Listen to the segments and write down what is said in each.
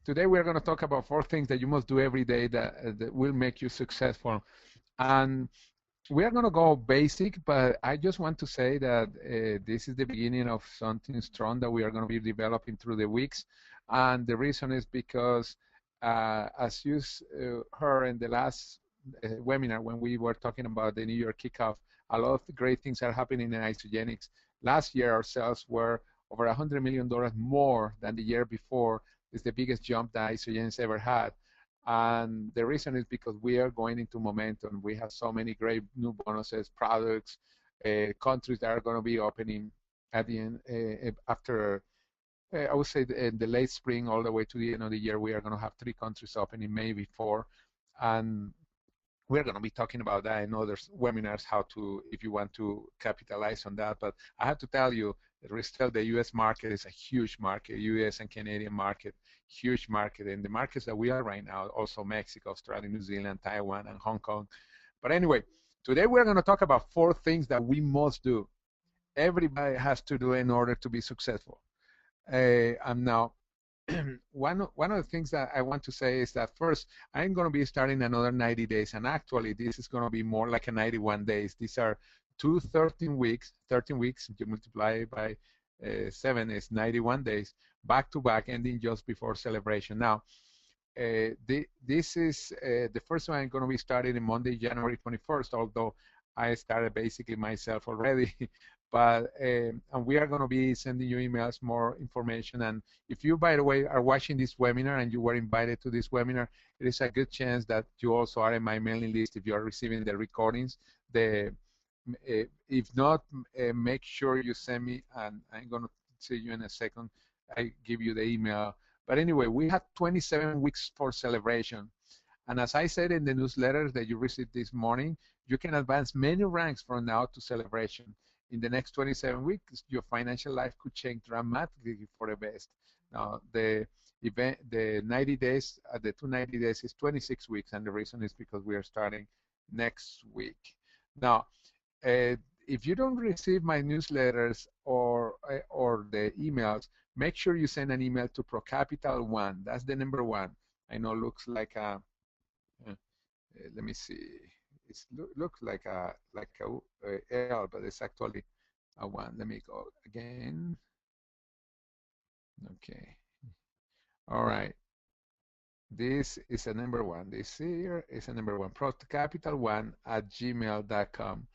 Today we're going to talk about 4 things that you must do every day that will make you successful. And we are going to go basic, but I just want to say that this is the beginning of something strong that we are going to be developing through the weeks. And the reason is because, as you heard in the last webinar when we were talking about the New Year kickoff, a lot of great things are happening in Isagenix. Last year, our sales were over $100 million more than the year before. It's the biggest jump that Isagenix ever had. And the reason is because we are going into momentum. We have so many great new bonuses, products, countries that are going to be opening at the end, after, I would say, in the late spring all the way to the end of the year. We are going to have 3 countries opening, maybe 4. And we're going to be talking about that in other webinars, how to, if you want to capitalize on that. But I have to tell you that still the U.S. market is a huge market, U.S. and Canadian market, huge market. And the markets that we are right now, also Mexico, Australia, New Zealand, Taiwan, and Hong Kong. But anyway, today we're going to talk about 4 things that we must do. Everybody has to do in order to be successful. And now, one of the things that I want to say is that first, I'm going to be starting another 90 days, and actually this is going to be more like a 91 days. These are 13 weeks. 13 weeks, you multiply by 7 is 91 days, back to back, ending just before celebration. Now, this is the first one I'm going to be starting on Monday, January 21st, although I started basically myself already. But and we are going to be sending you emails, more information. And if you, by the way, are watching this webinar and you were invited to this webinar, it is a good chance that you also are in my mailing list if you are receiving the recordings. If not, make sure you send me, and I'm going to see you in a second. I give you the email. But anyway, we have 27 weeks for celebration. And as I said in the newsletter that you received this morning, you can advance many ranks from now to celebration. In the next 27 weeks, your financial life could change dramatically for the best. Now, the event, the 90 days, the 290 days is 26 weeks, and the reason is because we are starting next week. Now, if you don't receive my newsletters or the emails, make sure you send an email to ProCapital1. That's the number 1. I know it looks like a, let me see. It looks like a L, but it's actually a 1. Let me go again. Okay. All right. This is a number 1. This here is a number 1. procapital1@gmail.com.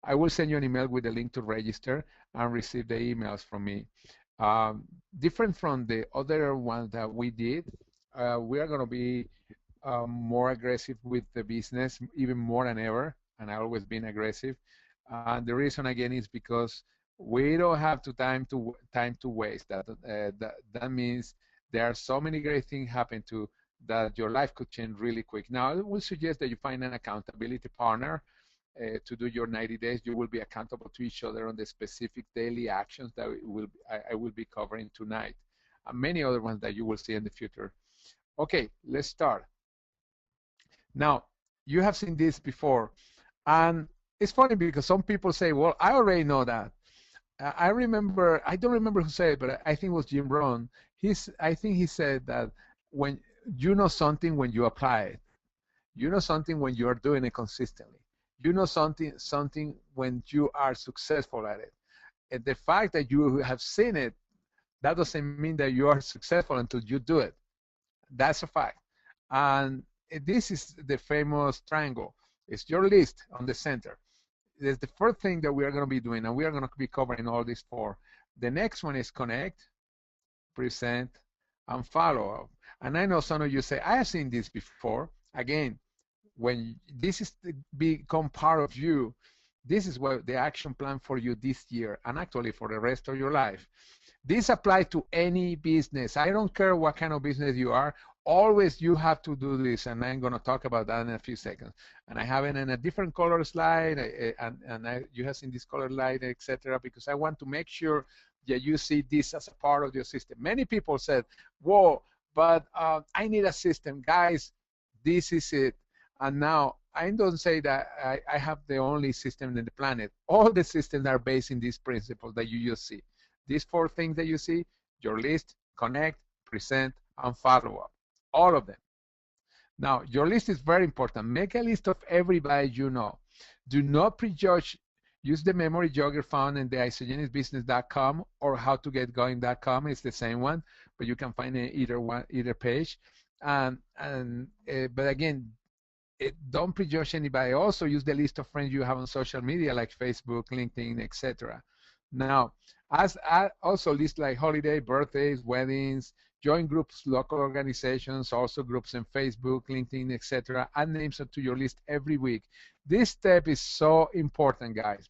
I will send you an email with a link to register and receive the emails from me. Different from the other ones that we did, we are going to be more aggressive with the business, even more than ever, and I've always been aggressive. And the reason again is because we don't have time to waste. That means there are so many great things happen to that your life could change really quick. Now, I will suggest that you find an accountability partner to do your 90 days. You will be accountable to each other on the specific daily actions that I will be covering tonight, and many other ones that you will see in the future. Okay, let's start. Now, you have seen this before, and it's funny because some people say, well, I already know that. I don't remember who said it, but I think it was Jim Rohn. I think he said that when you know something when you apply it, you know something when you are doing it consistently, you know something when you are successful at it. And the fact that you have seen it, that doesn't mean that you are successful until you do it. That's a fact. And this is the famous triangle. It's your list on the center. It's the first thing that we are going to be doing, and we are going to be covering all these 4. The next one is connect, present, and follow up. And I know some of you say, I have seen this before. Again, when this is to become part of you, this is what the action plan for you this year, and actually for the rest of your life. This applies to any business. I don't care what kind of business you are. Always you have to do this, and I'm going to talk about that in a few seconds. And I have it in a different color slide, you have seen this color slide, etc., because I want to make sure that you see this as a part of your system. Many people said, whoa, but I need a system. Guys, this is it. And now, I don't say that I have the only system in the planet. All the systems are based in this principle that you just see. These 4 things that you see, your list, connect, present, and follow-up, all of them. Now, your list is very important. Make a list of everybody you know. Do not prejudge. Use the memory jogger found in the isagenixbusiness.com or howtogetgoing.com. It's the same one, but you can find it either page. But again, don't prejudge anybody. Also, use the list of friends you have on social media like Facebook, LinkedIn, etc. Now, also list like holiday, birthdays, weddings, join groups, local organizations, also groups in Facebook, LinkedIn, etc. Add names to your list every week. This step is so important, guys.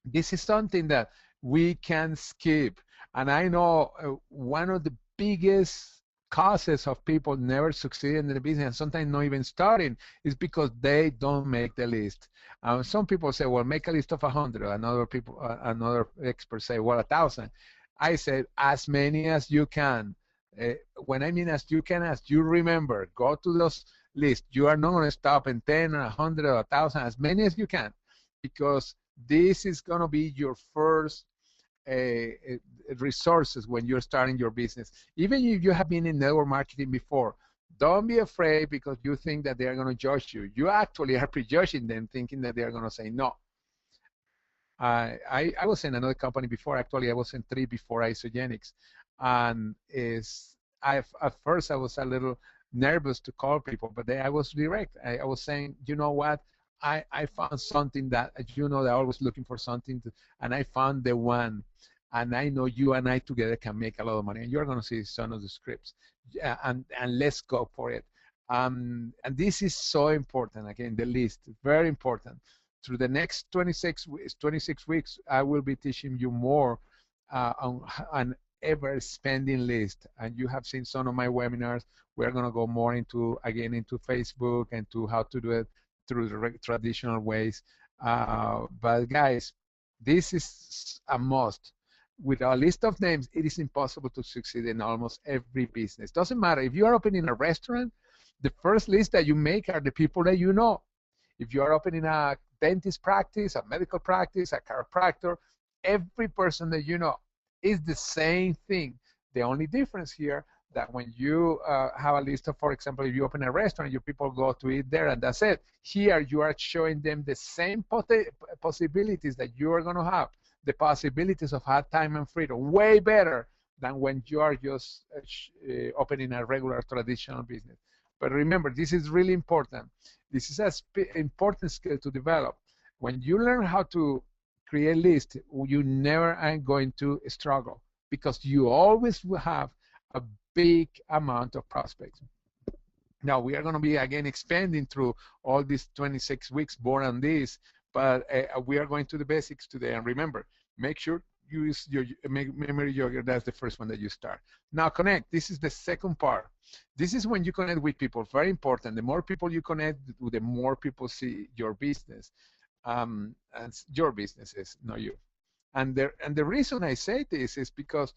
This is something that we can skip. And I know one of the biggest causes of people never succeeding in the business and sometimes not even starting is because they don't make the list. Some people say, well, make a list of 100. Another expert say, well, 1,000. I said, as many as you can. When I mean as you can, as you remember, go to those lists. You are not going to stop in 10 or 100 or 1,000, as many as you can, because this is going to be your first resources when you're starting your business. Even if you have been in network marketing before, don't be afraid because you think that they are going to judge you. You actually are prejudging them, thinking that they are going to say no. I was in another company before. Actually, I was in 3 before Isagenix. And at first I was a little nervous to call people, but I was direct. I was saying, you know what? I found something that, they're always looking for something, and I found the one. And I know you and I together can make a lot of money. And you're going to see some of the scripts. And let's go for it. And this is so important. Again, the list, very important. Through the next 26 weeks, I will be teaching you more on ever spending list. And you have seen some of my webinars. We're going to go more into Facebook and to how to do it through the traditional ways. But guys, this is a must. With a list of names, it is impossible to succeed in almost every business. Doesn't matter. If you are opening a restaurant, the first list that you make are the people that you know. If you are opening a dentist practice, a medical practice, a chiropractor, every person that you know is the same thing. The only difference here that when you have a list of, for example, if you open a restaurant, your people go to eat there and that's it. Here you are showing them the same possibilities that you are going to have, the possibilities of hard time and freedom, way better than when you are just opening a regular traditional business. But remember, this is really important. This is an important skill to develop. When you learn how to create lists, you never are going to struggle because you always will have a big amount of prospects. Now, we are going to be, again, expanding through all these 26 weeks born on this, but we are going to the basics today. And remember, make sure you use your memory jogger. That's the first one that you start. Now, connect. This is the second part. This is when you connect with people. Very important. The more people you connect, the more people see your business. And your businesses, not you. And the reason I say this is because,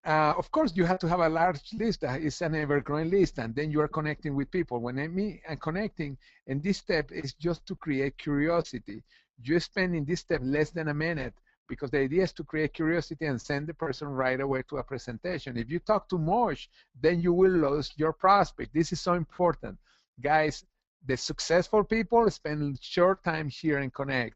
of course, you have to have a large list that is an ever-growing list, and then you are connecting with people. When I mean connecting, and this step is just to create curiosity. You spend in this step less than a minute because the idea is to create curiosity and send the person right away to a presentation. If you talk too much, then you will lose your prospect. This is so important. Guys, the successful people spend short time here and connect.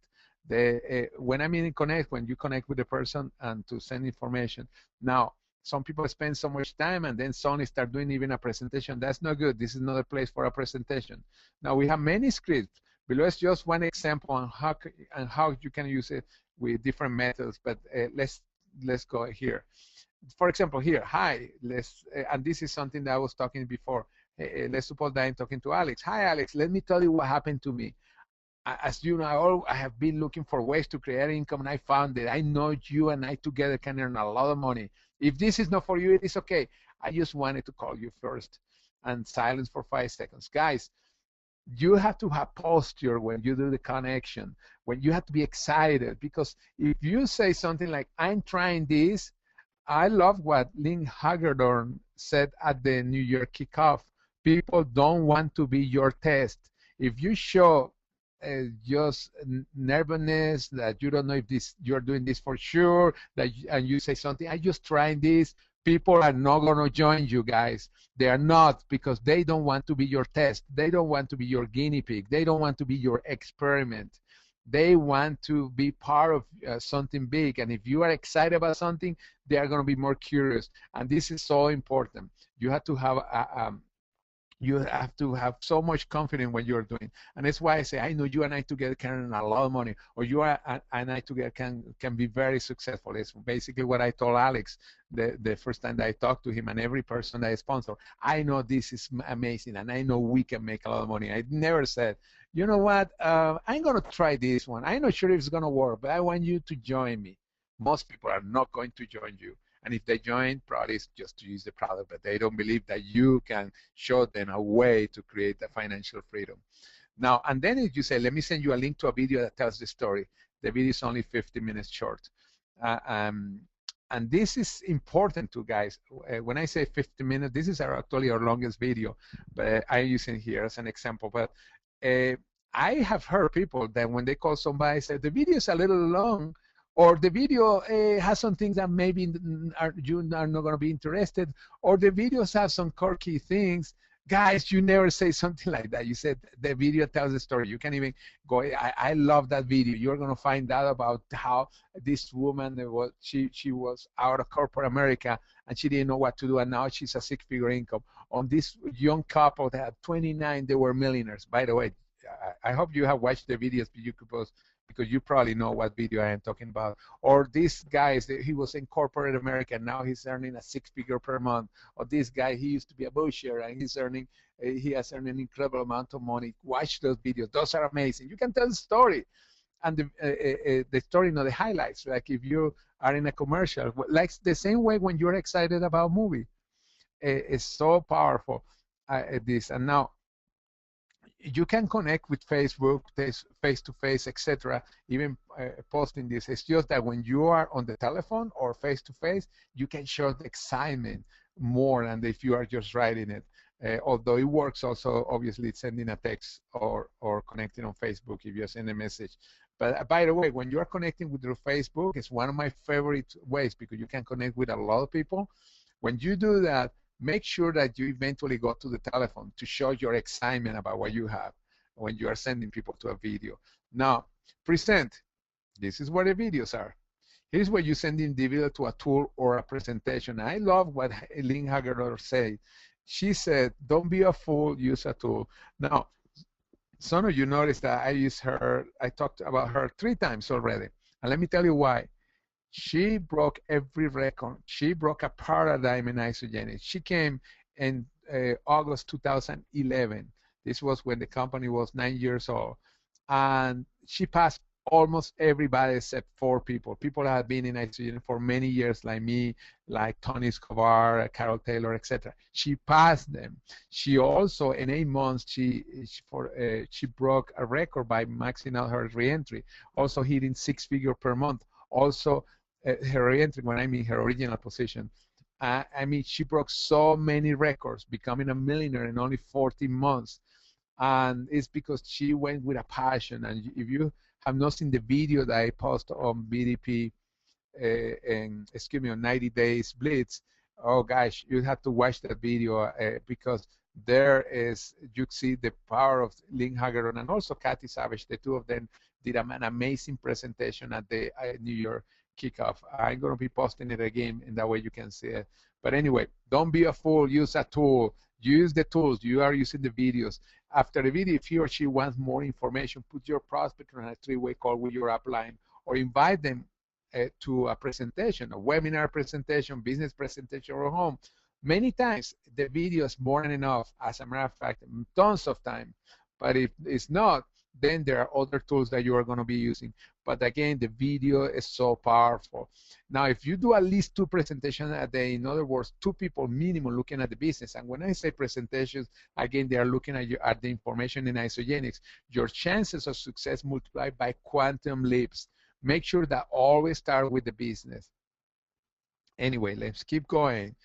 When I mean in connect, when you connect with the person and to send information. Now, some people spend so much time and then suddenly start doing even a presentation. That's not good. This is not a place for a presentation. Now, we have many scripts. Below is just one example on how you can use it with different methods, but let's go here. For example, here, hi, and this is something that I was talking before. Let's suppose that I'm talking to Alex. Hi, Alex, let me tell you what happened to me. As you know, I have been looking for ways to create income, and I found that I know you and I together can earn a lot of money. If this is not for you, it is okay. I just wanted to call you first. And silence for 5 seconds. Guys, you have to have posture when you do the connection, when you have to be excited, because if you say something like, I'm trying this, I love what Lynn Hagedorn said at the New Year kickoff. People don't want to be your test. If you show just nervousness, that you don't know if you're doing this for sure, and you say something, I'm just trying this, People are not going to join you, guys. They are not, because they don't want to be your test. They don't want to be your guinea pig. They don't want to be your experiment. They want to be part of something big. And if you are excited about something, they are going to be more curious. And this is so important. You have to have so much confidence when you're doing. And that's why I say, I know you and I together can earn a lot of money, or you and I together can be very successful. It's basically what I told Alex the first time that I talked to him, and every person that I sponsor. I know this is amazing, and I know we can make a lot of money. I never said, you know what, I'm going to try this one. I'm not sure if it's going to work, but I want you to join me. Most people are not going to join you. And if they join, probably it's just to use the product, but they don't believe that you can show them a way to create the financial freedom. Now, and then if you say, let me send you a link to a video that tells the story, the video is only 50 minutes short. And this is important to guys. When I say 50 minutes, this is actually our longest video, but I'm using here as an example. But I have heard people that when they call somebody, say the video is a little long, or the video has some things that maybe you are not going to be interested, or the videos have some quirky things. Guys, you never say something like that. You said the video tells the story. You can even go, I love that video. You're going to find out about how this woman, she was out of corporate America, and she didn't know what to do, and now she's a six-figure income. On this young couple that had 29, they were millionaires. By the way, I hope you have watched the videos, but you could post, because you probably know what video I am talking about. Or this guy, he was in corporate America, and now he's earning a six-figure per month. Or this guy, he used to be a busher, and he has earned an incredible amount of money. Watch those videos; those are amazing. You can tell the story, and the story, not the highlights. Like if you are in a commercial, like the same way when you're excited about a movie, it's so powerful. This and now. You can connect with Facebook, face-to-face, etc., even posting this. It's just that when you are on the telephone or face-to-face, you can show the excitement more than if you are just writing it. Although it works also, obviously, sending a text or connecting on Facebook if you send a message. But by the way, when you are connecting with your Facebook, it's one of my favorite ways, because you can connect with a lot of people. When you do that, make sure that you eventually go to the telephone to show your excitement about what you have when you are sending people to a video. Now, present. This is where the videos are. Here's where you send individual to a tool or a presentation. I love what Lynn Hagedorn said. She said, don't be a fool, use a tool. Now, some of you noticed that I talked about her 3 times already. And let me tell you why. She broke every record. She broke a paradigm in Isagenix. She came in August 2011. This was when the company was 9 years old. And she passed almost everybody except 4 people. People that have been in Isagenix for many years, like me, like Tony Escobar, Carol Taylor, etc. She passed them. She also, in 8 months, she broke a record by maxing out her reentry, also hitting 6-figure per month. Also, her reentry, when I mean her original position, I mean, she broke so many records, becoming a millionaire in only 14 months. And it's because she went with a passion. And if you have not seen the video that I post on BDP, on 90 Days Blitz, oh gosh, you have to watch that video because there is, you see the power of Lynn Hagedorn and also Kathy Savage. The 2 of them did an amazing presentation at the New York kickoff. I'm going to be posting it again, and that way you can see it. But anyway, don't be a fool. Use a tool. Use the tools. You are using the videos. After the video, if he or she wants more information, put your prospect on a 3-way call with your upline, or invite them to a presentation, a webinar presentation, business presentation, or home. Many times, the video is more than enough. As a matter of fact, tons of time. But if it's not, then there are other tools that you are going to be using. But again, the video is so powerful. Now, if you do at least 2 presentations a day, in other words, 2 people minimum looking at the business, and when I say presentations, again, they are looking at the information in Isagenix, your chances of success multiply by quantum leaps. Make sure that always start with the business. Anyway, let's keep going.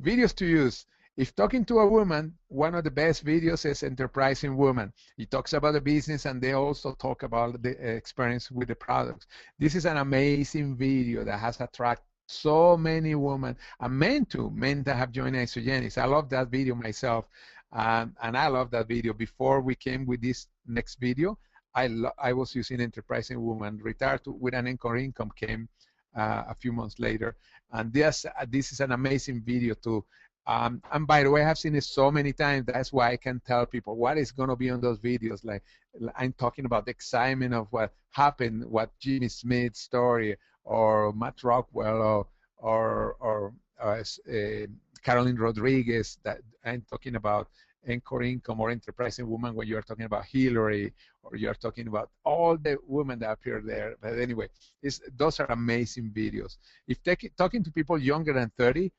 Videos to use. If talking to a woman, one of the best videos is Enterprising Woman. It talks about the business, and they also talk about the experience with the products. This is an amazing video that has attracted So many women and men too, men that have joined Isagenix. I love that video myself, and I love that video. Before we came with this next video, I was using Enterprising Woman. Retired with an income came a few months later, and this is an amazing video too. And by the way, I've seen it so many times. That's why I can tell people what is going to be on those videos. Like I'm talking about the excitement of what happened, what Jimmy Smith's story, or Matt Rockwell, or Caroline Rodriguez. That I'm talking about Encore Income or Enterprising Woman when you are talking about Hillary, or you are talking about all the women that appear there. But anyway, those are amazing videos. If talking to people younger than 30,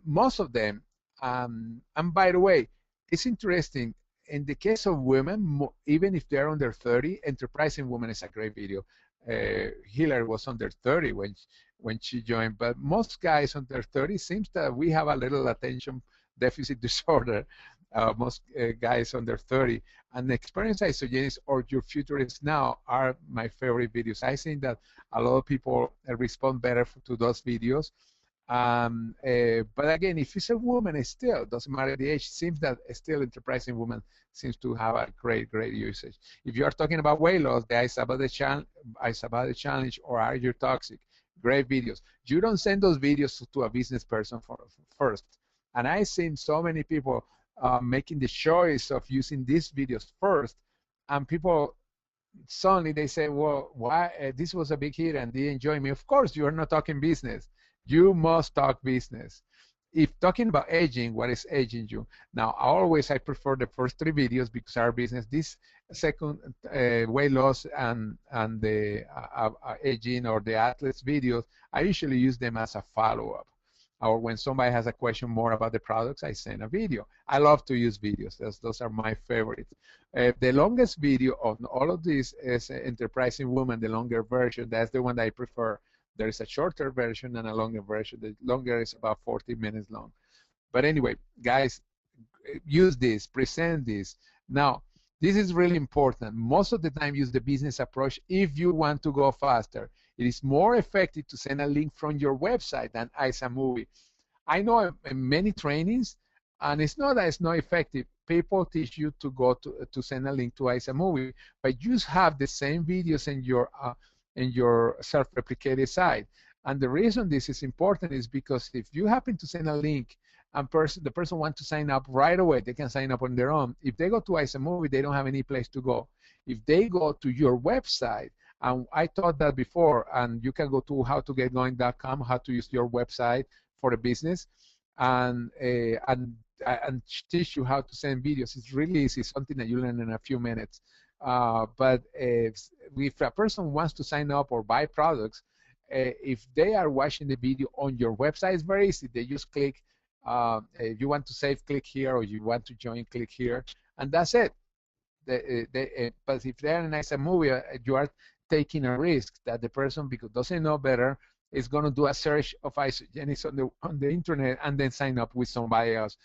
most of them, and by the way, it's interesting. In the case of women, even if they're under 30, Enterprising Woman is a great video. Hillary was under 30 when she joined, but most guys under 30 seems that we have a little attention deficit disorder. Most guys under 30, and the Experience Isagenix or Your Future Is Now are my favorite videos. I think that a lot of people respond better to those videos. But again, if it's a woman, it still doesn't matter the age. It seems that still Enterprising Woman seems to have a great usage. If you are talking about weight loss, the Ice About the Challenge or Are You Toxic? Great videos. You don't send those videos to a business person first. And I've seen so many people making the choice of using these videos first, and people suddenly they say, well, why this was a big hit and they enjoy me. Of course, you are not talking business. You must talk business. If talking about aging, what is aging you? Now, I prefer the first 3 videos because our business. This second weight loss and the aging or the athletes videos, I usually use them as a follow-up. Or when somebody has a question more about the products, I send a video. I love to use videos. Those are my favorites. The longest video of all of this is Enterprising Woman, the longer version. That's the one that I prefer. There is a shorter version and a longer version. The longer is about 40 minutes long. But anyway, guys, use this, present this. Now, this is really important. Most of the time, use the business approach if you want to go faster. It is more effective to send a link from your website than iSaMovie. I know in many trainings, and it's not that it's not effective. People teach you to go to send a link to iSaMovie, but you have the same videos in your self-replicated site. And the reason this is important is because if you happen to send a link and the person wants to sign up right away, they can sign up on their own. If they go to iSaMovie, they don't have any place to go. If they go to your website, and I taught that before, and you can go to howtogetgoing.com, how to use your website for a business, and teach you how to send videos. It's really easy, something that you learn in a few minutes. But if a person wants to sign up or buy products, if they are watching the video on your website, it's very easy. They just click, if you want to save, click here, or you want to join, click here, and that's it. But if they're in iSaMovie, you are taking a risk that the person, because doesn't know better, is going to do a search of Isagenix on the internet and then sign up with somebody else.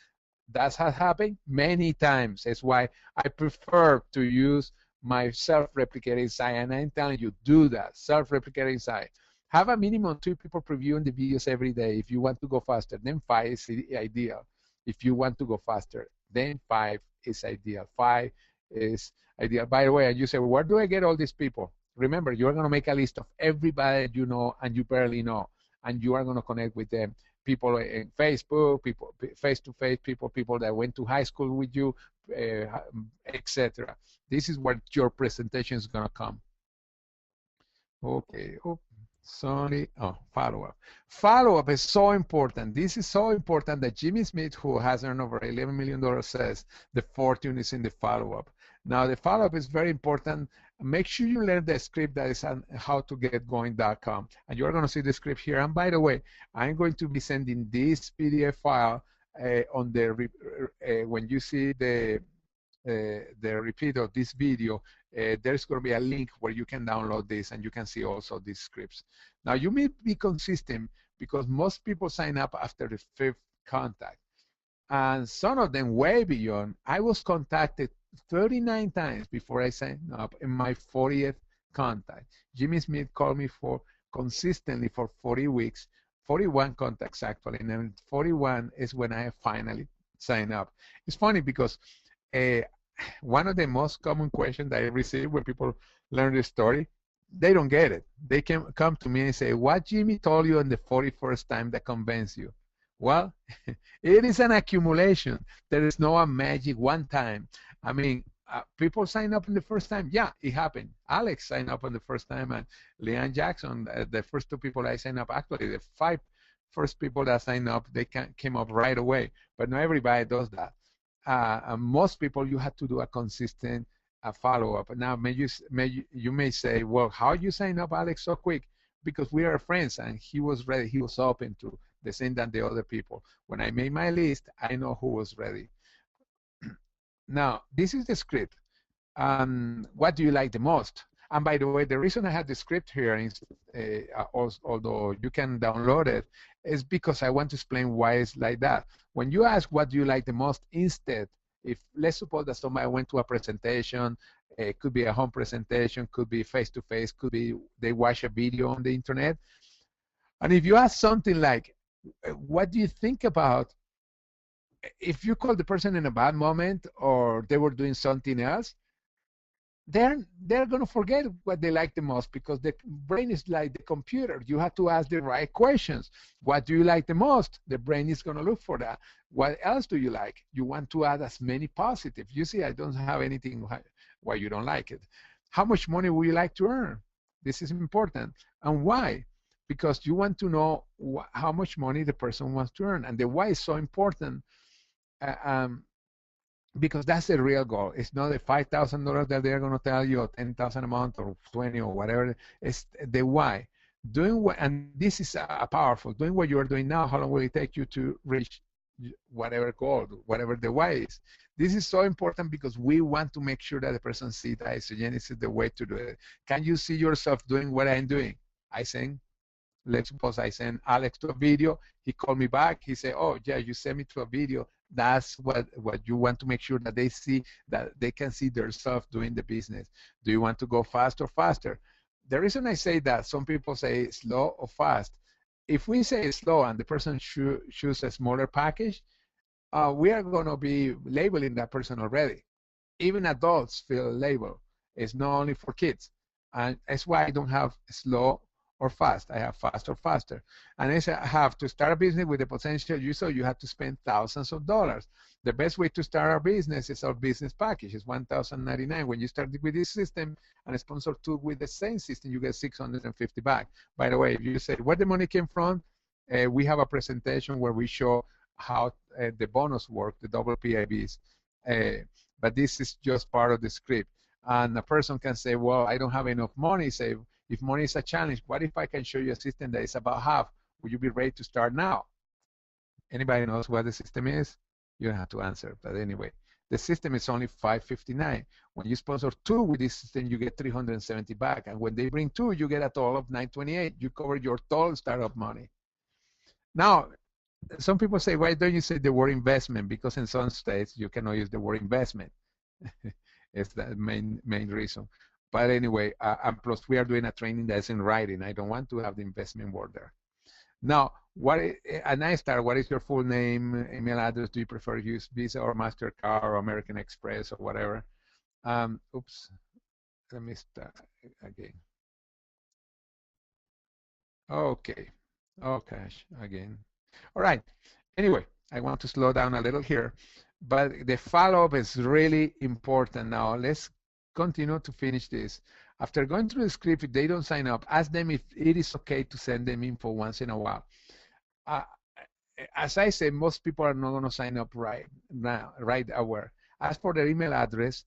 That has happened many times. That's why I prefer to use my self-replicating site, and I'm telling you, do that, self-replicating site. Have a minimum 2 people previewing the videos every day. If you want to go faster, then 5 is ideal. If you want to go faster, then 5 is ideal. 5 is ideal. By the way, and you say, well, where do I get all these people? Remember, you're going to make a list of everybody you know and you barely know, and you are going to connect with them. People in Facebook, people face-to-face people that went to high school with you, etc. This is where your presentation is going to come. Okay. Oh, sorry. Oh, follow-up. Follow-up is so important. This is so important that Jimmy Smith, who has earned over $11 million, says the fortune is in the follow-up. Now, the follow-up is very important. Make sure you learn the script that is on howtogetgoing.com. And you're going to see the script here. And by the way, I'm going to be sending this PDF file on the when you see the repeat of this video, there's going to be a link where you can download this and you can see also these scripts. Now, you may be consistent because most people sign up after the 5th contact. And some of them way beyond. I was contacted 39 times before I signed up in my 40th contact. Jimmy Smith called me consistently for 40 weeks 41 contacts actually, and then 41 is when I finally sign up. It's funny because uh, one of the most common questions that I receive when people learn this story, they don't get it. They can come to me and say, "What Jimmy told you on the 41st time that convinced you?" Well, it is an accumulation. There is no a magic one time. I mean, people sign up on the first time. Yeah, it happened. Alex signed up on the first time, and Leanne Jackson, the first two people I signed up, actually, the five first people that signed up, they came up right away. But not everybody does that. Most people, you have to do a consistent follow-up. Now, you may say, well, how you sign up, Alex, so quick? Because we are friends, and he was ready. He was open to the same than the other people. When I made my list, I know who was ready. Now, this is the script. What do you like the most? And by the way, the reason I have the script here is, although you can download it, is because I want to explain why it's like that. When you ask what do you like the most, instead, if let's suppose that somebody went to a presentation, it could be a home presentation, could be face-to-face, could be they watch a video on the internet. And if you ask something like, what do you think about, if you call the person in a bad moment or they were doing something else, they're going to forget what they like the most, because the brain is like the computer. You have to ask the right questions. What do you like the most? The brain is going to look for that. What else do you like? You want to add as many positive. You see, I don't have anything why you don't like it. How much money would you like to earn? This is important. And why? Because you want to know how much money the person wants to earn. And the why is so important. Because that's the real goal. It's not the $5,000 that they're going to tell you, or 10,000 a month, or 20, or whatever. It's the why. Doing what, and this is powerful. Doing what you are doing now, how long will it take you to reach whatever goal, whatever the why is? This is so important because we want to make sure that the person sees that Isagenix is the way to do it. Can you see yourself doing what I'm doing? I send, let's suppose I send Alex to a video. He called me back. He said, oh, yeah, you sent me to a video. That's what you want to make sure that they see, that they can see themselves doing the business. Do you want to go fast or faster? The reason I say that, some people say slow or fast. If we say slow and the person chooses a smaller package, we are going to be labeling that person already. Even adults feel labeled. It's not only for kids. And that's why I don't have slow or fast. I have fast or faster. And I have to start a business with the potential user, you have to spend thousands of dollars. The best way to start our business is our business package. It's $1,099. When you start with this system and a sponsor two with the same system, you get $650 back. By the way, if you say where the money came from, we have a presentation where we show how the bonus work, the double PIBs. But this is just part of the script. And a person can say, well, I don't have enough money. Say, if money is a challenge, what if I can show you a system that is about half? Would you be ready to start now? Anybody knows what the system is? You don't have to answer. But anyway, the system is only $559. When you sponsor two with this system, you get $370 back. And when they bring two, you get a total of $928. You cover your total startup money. Now, some people say, why don't you say the word investment? Because in some states, you cannot use the word investment. It's the main reason. But anyway, and plus we are doing a training that's in writing. I don't want to have the investment word there. Now, and I start, what is your full name, email address? Do you prefer to use Visa or MasterCard or American Express or whatever? Oops, let me start again. Okay, okay, again. All right, anyway, I want to slow down a little here, but the follow-up is really important. Now, let's continue to finish this. After going through the script, if they don't sign up, ask them if it is okay to send them info once in a while. As I said, most people are not going to sign up right now, right away. Ask for their email address,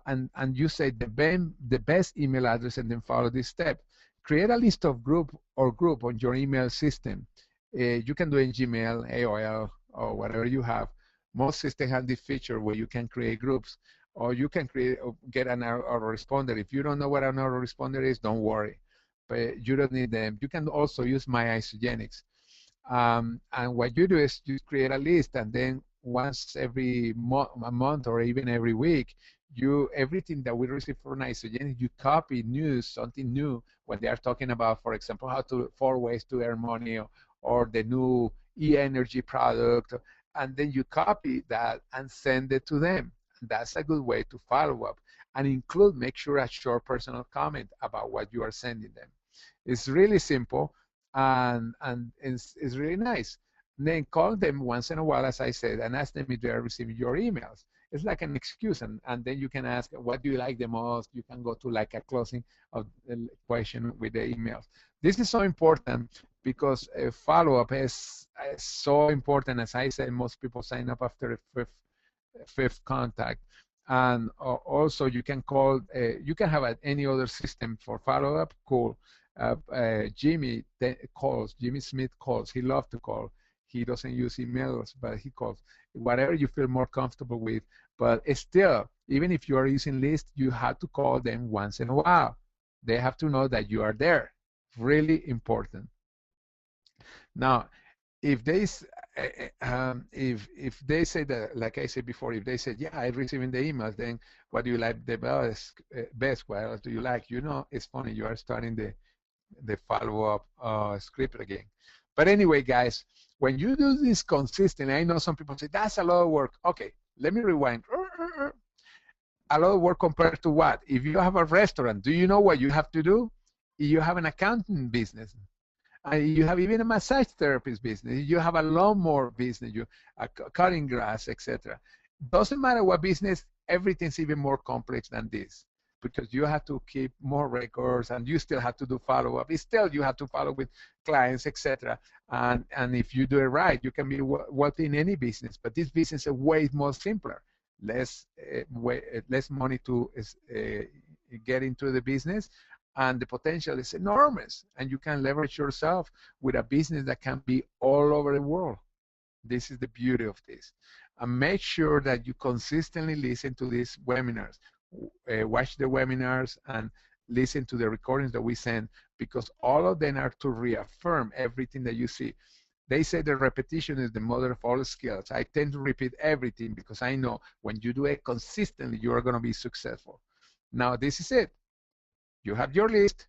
and you say the best email address, and then follow this step. Create a list of group on your email system. You can do it in Gmail, AOL, or whatever you have. Most systems have this feature where you can create groups, or you can get an autoresponder. If you don't know what an autoresponder is, don't worry. But you don't need them. You can also use My Isagenix. And what you do is you create a list, and then once every a month or even every week, everything that we receive from Isagenix, you copy news, something new, when they are talking about, for example, 4 ways to earn money, or the new e-energy product, and then you copy that and send it to them. That's a good way to follow up and include, make sure a short personal comment about what you are sending them. It's really simple and it's really nice. Then call them once in a while, as I said, and ask them if they are receiving your emails. It's like an excuse, and then you can ask, what do you like the most? You can go to like a closing of the question with the emails. This is so important because follow-up is so important. As I said, most people sign up after the fifth contact. And also you can call, you can have any other system for follow-up. Cool. Jimmy calls, Jimmy Smith calls. He loves to call. He doesn't use emails, but he calls. Whatever you feel more comfortable with. But still, even if you are using lists, you have to call them once in a while. They have to know that you are there. Really important. Now, if they if they say that, like I said before, if they said, yeah, I'm receiving the emails, then what do you like the best? What else do you like? You know, it's funny, you are starting the follow-up script again. But anyway, guys, when you do this consistently, I know some people say that's a lot of work. Okay, let me rewind. A lot of work compared to what? If you have a restaurant, do you know what you have to do? If you have an accounting business, you have even a massage therapist business, you have a lawnmower business, you cutting grass, etc. Doesn't matter what business, everything's even more complex than this, because you have to keep more records and you still have to do follow-up. Still, you have to follow with clients, etc. And if you do it right, you can be wealthy in any business. But this business is way more simpler. Less money to get into the business, and the potential is enormous, and you can leverage yourself with a business that can be all over the world. This is the beauty of this. And make sure that you consistently listen to these webinars, watch the webinars and listen to the recordings that we send, because all of them are to reaffirm everything that you see. They say the repetition is the mother of all skills. I tend to repeat everything because I know when you do it consistently, you are going to be successful. Now, this is it. You have your list,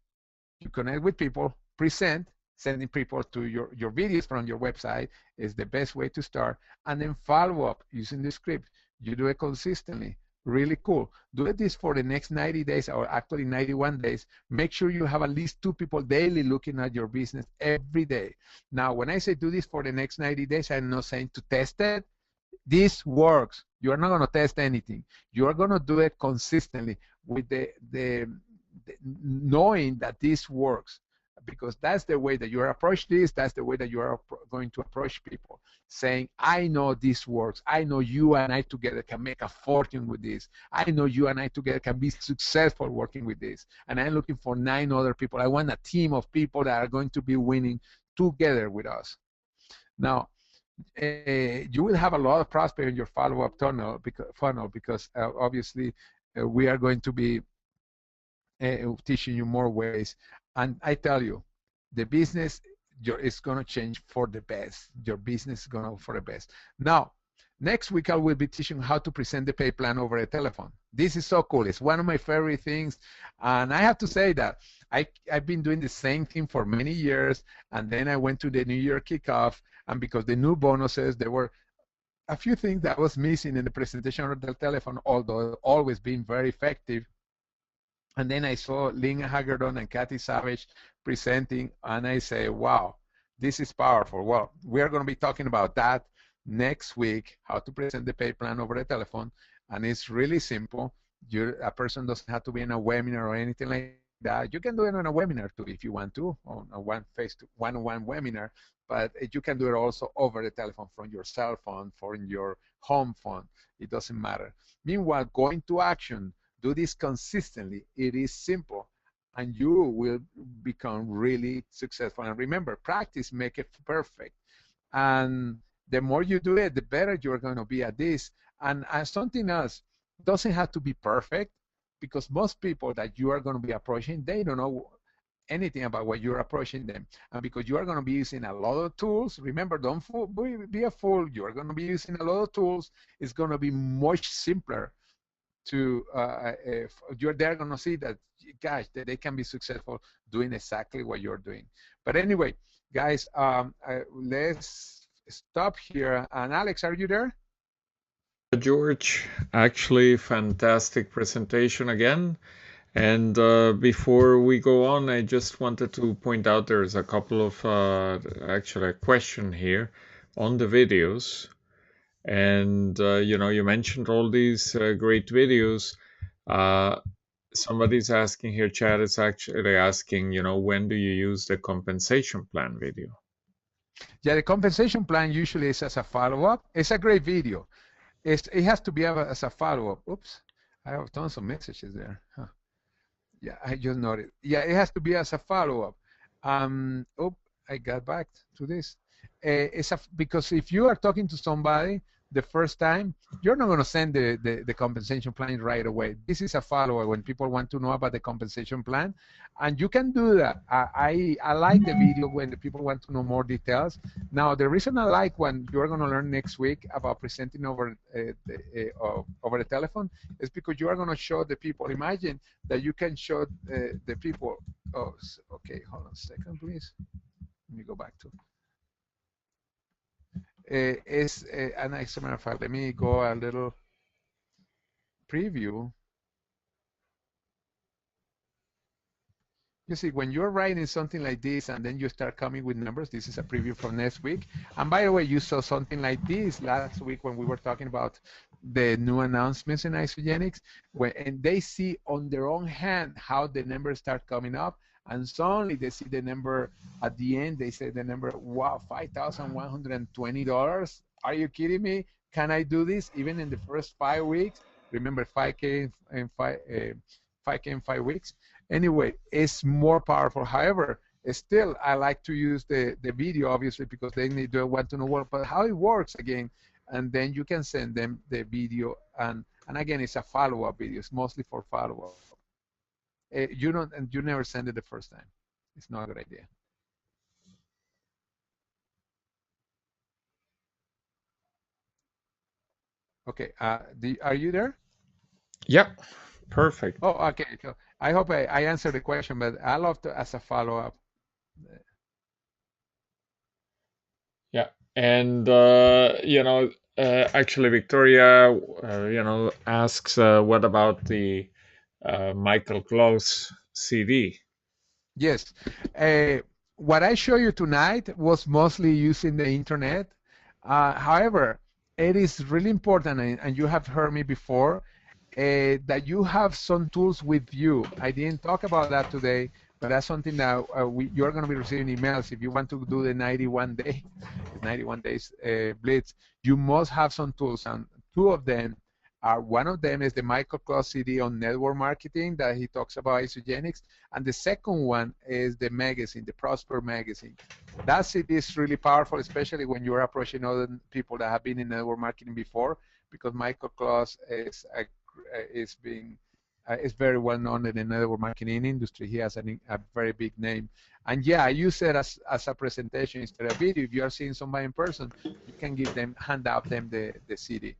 you connect with people, present, sending people to your videos from your website is the best way to start, and then follow up using the script. You do it consistently. Really cool. Do this for the next 90 days, or actually 91 days. Make sure you have at least 2 people daily looking at your business every day. Now, when I say do this for the next 90 days, I'm not saying to test it. This works. You are not going to test anything. You are going to do it consistently with the knowing that this works, because that's the way that you approach this. That's the way that you are going to approach people, saying, I know this works. I know you and I together can make a fortune with this. I know you and I together can be successful working with this. And I'm looking for 9 other people. I want a team of people that are going to be winning together with us. Now, you will have a lot of prospect in your follow-up funnel because obviously we are going to be teaching you more ways. And I tell you, the business is going to change for the best. Your business is going to for the best. Now, next week I will be teaching how to present the pay plan over the telephone. This is so cool. It's one of my favorite things. And I have to say that I've been doing the same thing for many years. And then I went to the New Year kickoff. And because the new bonuses, there were a few things that was missing in the presentation of the telephone, although always been very effective. And then I saw Lynn Hagerdon and Kathy Savage presenting, and I say, wow, this is powerful. Well, we are going to be talking about that next week, how to present the pay plan over the telephone. And it's really simple. A person doesn't have to be in a webinar or anything like that. You can do it on a webinar too if you want to, on a one-on-one webinar, but you can do it also over the telephone from your cell phone, from your home phone. It doesn't matter. Meanwhile, going to action. Do this consistently. It is simple, and you will become really successful. And remember, practice makes it perfect. And the more you do it, the better you're going to be at this. And something else, doesn't have to be perfect, because most people that you are going to be approaching, they don't know anything about what you're approaching them. And because you are going to be using a lot of tools, remember, don't be a fool. You are going to be using a lot of tools. It's going to be much simpler to they're going to see that, gosh, that they can be successful doing exactly what you're doing. But anyway, Guys, let's stop here. And Alex, are you there? George, actually, fantastic presentation again. And before we go on, I just wanted to point out there's a couple of actually a question here on the videos. And you mentioned all these great videos. Uh, Somebody's asking here, Chad is actually asking, when do you use the compensation plan video? Yeah, the compensation plan usually is as a follow-up. It's a great video. It has to be as a follow-up. Oops, I have tons of messages there. Huh. Yeah, I just noticed. Yeah, it has to be as a follow-up. Oh, I got back to this. Because if you are talking to somebody the first time, you're not going to send the compensation plan right away. This is a follow-up when people want to know about the compensation plan, and you can do that. I like the video when the people want to know more details. Now, the reason I like when you're going to learn next week about presenting over the telephone is because you are going to show the people. Imagine that you can show the people. Oh, okay, hold on a second, please. Let me go back to. And as a matter of fact, let me go a little preview. You see, when you're writing something like this and then you start coming with numbers, this is a preview for next week. And by the way, you saw something like this last week when we were talking about the new announcements in Isagenix, and they see on their own hand how the numbers start coming up. And suddenly they see the number at the end. They say the number, wow, $5,120. Are you kidding me? Can I do this even in the first 5 weeks? Remember, 5K in 5K in 5 weeks. Anyway, it's more powerful. However, still, I like to use the video, obviously, because they need to want to know what, but how it works again. And then you can send them the video. And again, it's a follow-up video. It's mostly for follow-up. You never send it the first time. It's not a good idea. Okay. Are you there? Yep, perfect. Oh, okay. So I hope I answered the question, but I love to as a follow-up. Yeah, and actually, Victoria, asks, what about the Michael Close CD? Yes. Uh, what I show you tonight was mostly using the internet. However, it is really important, and you have heard me before, that you have some tools with you. I didn't talk about that today, but that's something that you're going to be receiving emails. If you want to do the 91 days blitz, you must have some tools, and two of them are, one of them is the Michael Claus CD on network marketing that he talks about Isagenix, and the second one is the magazine, the Prosper magazine. That CD is really powerful, especially when you're approaching other people that have been in network marketing before, because Michael Claus is very well known in the network marketing industry. He has a very big name. And yeah, I use it as a presentation instead of video. If you are seeing somebody in person, you can hand out them the CD.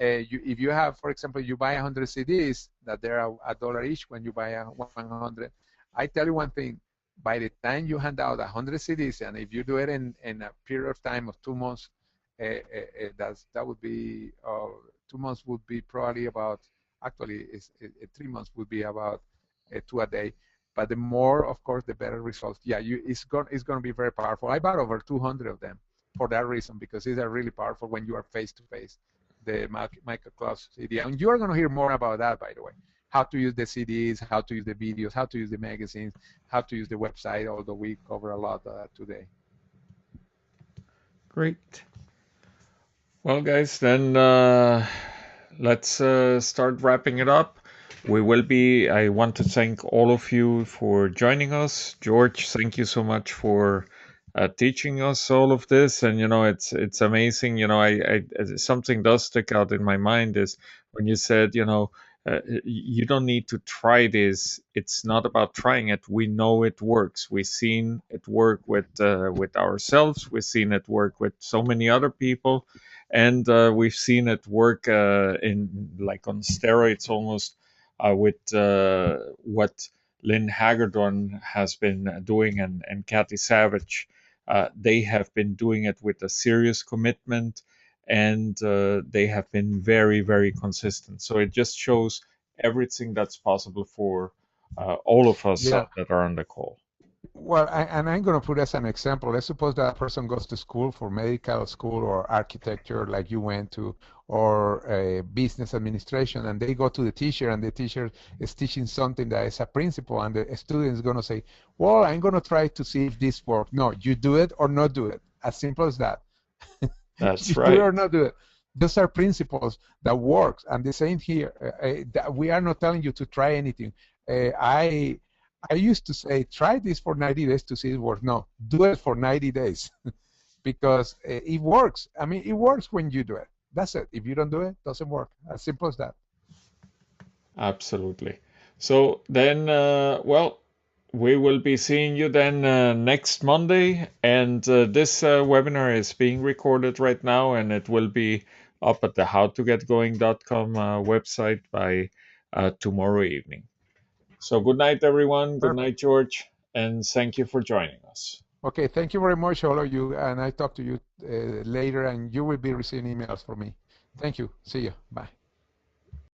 If you have, for example, you buy 100 CDs that they're a dollar each when you buy 100. I tell you one thing, by the time you hand out 100 CDs, and if you do it in a period of time of 2 months, that would be 2 months would be probably about, actually 3 months would be about 2 a day. But the more, of course, the better results. Yeah, it's going to be very powerful. I bought over 200 of them for that reason, because these are really powerful when you are face to face. The Michael Claus CD, and you are going to hear more about that, by the way. How to use the CDs, how to use the videos, how to use the magazines, how to use the website. Although we cover a lot today. Great. Well, guys, then let's start wrapping it up. I want to thank all of you for joining us. George, thank you so much for teaching us all of this. And, it's amazing. Something does stick out in my mind is when you said, you don't need to try this. It's not about trying it. We know it works. We've seen it work with ourselves. We've seen it work with so many other people, and we've seen it work in like on steroids almost with what Lynn Hagedorn has been doing, and Kathy Savage they have been doing it with a serious commitment, and they have been very, very consistent. So it just shows everything that's possible for all of us Yeah. that are on the call. Well, and I'm going to put as an example. Let's suppose that a person goes to school for medical school or architecture, like you went to, or business administration, and they go to the teacher, and the teacher is teaching something that is a principle, and the student is going to say, "Well, I'm going to try to see if this works." No, you do it or not do it. As simple as that. That's You do it right. or not do it. Those are principles that works, and the same here. That we are not telling you to try anything. I used to say, try this for 90 days to see it works. No, do it for 90 days because it works. I mean, it works when you do it. That's it. If you don't do it, it doesn't work. As simple as that. Absolutely. So then, well, we will be seeing you then next Monday. And this webinar is being recorded right now, and it will be up at the howtogetgoing.com website by tomorrow evening. So good night, everyone. Good Perfect. night, George. And thank you for joining us. Okay, thank you very much, all of you. And I talk to you later, and you will be receiving emails from me. Thank you. See you. Bye.